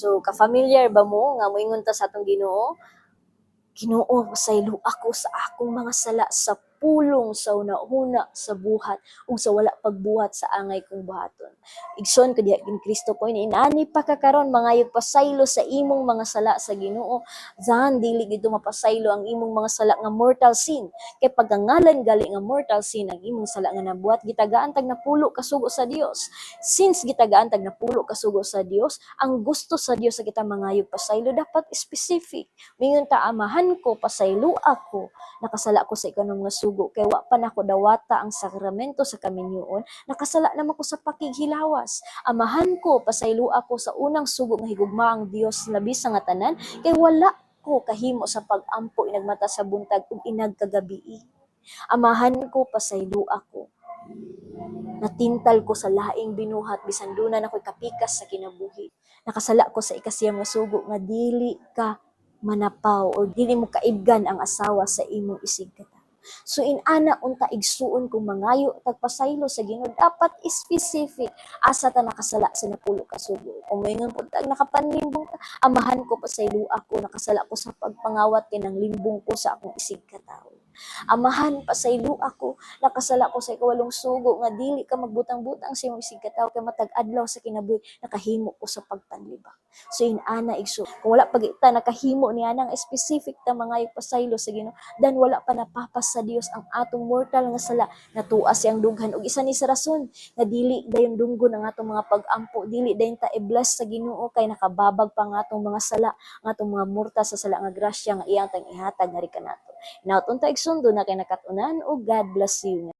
So ka-familiar ba mo nga moingon ta sa atong Ginoo? Ginoo, pasaylo ako sa akong mga sala sa pulong sa una-una sa buhat ug sa wala pagbuhat sa angay kong buhaton. Igsoon ko diha kin Kristo ko inani pa ka karon mangayog pasaylo sa imong mga sala sa Ginoo. Zan dili gid mapasaylo ang imong mga sala nga mortal sin. Kay pagkangalan gali nga mortal sin ang imong sala nga nabuhat gitagaan tag napulo kasugo sa Dios. Since gitagaan tag napulo kasugo sa Dios, ang gusto sa Dios sa kita mangayog pasaylo dapat specific. Mingon ta amahan ko pasaylo ako nakasala ko sa ikanom nga sugo kay wa pa nako dawata ang sakramento sa kaminyoon nakasala naman ko sa pakighilawas amahan ko pasaylo ako sa unang sugo nga higugma ang Dios labi sa nga tanan kay wala ko kahimo sa pagampo inagmata sa buntag ug inag kagabi amahan ko pasaylo ako natintal ko sa laing binuhat bisan duna nakoy kapikas sa kinabuhi nakasala ko sa ikasiyam nga sugo nga dili ka manapaw or dili mo kaibgan ang asawa sa imong isigkata. So inana unta igsuon kung mangayo tagpasaylo sa Ginoo dapat specific asa ta nakasala sa napulo ka sugo. Kung moingon pud tag nakapanlimbong ta, amahan ko pasaylo ako nakasala ko sa pagpangawat kay nang limbong ko sa akong isigkatawo. Amahan pasaylo ako nakasala ko sa ikawalong sugo nga dili ka magbutang-butang sa imong isigkatawo kay matag adlaw sa kinabuhi nakahimo ko sa pagpanlibak. So inana igsuon kung wala pag ita nakahimo niya nang specific ta mga pasaylo sa Ginoo dan wala pa napapas sa Dios ang atong mortal nga sala natuas siyang dughan ug isa ni sa rason nga dili dayon dunggon ang atong mga pag-ampo dili dayon ta i-bless sa Ginoo kay nakababag pa nga atong mga sala nga atong mga mortal sa sala nga grasya nga iyang tang ihatag nga kanato. Naot unta igsundo na kay nakatunan ug God bless you.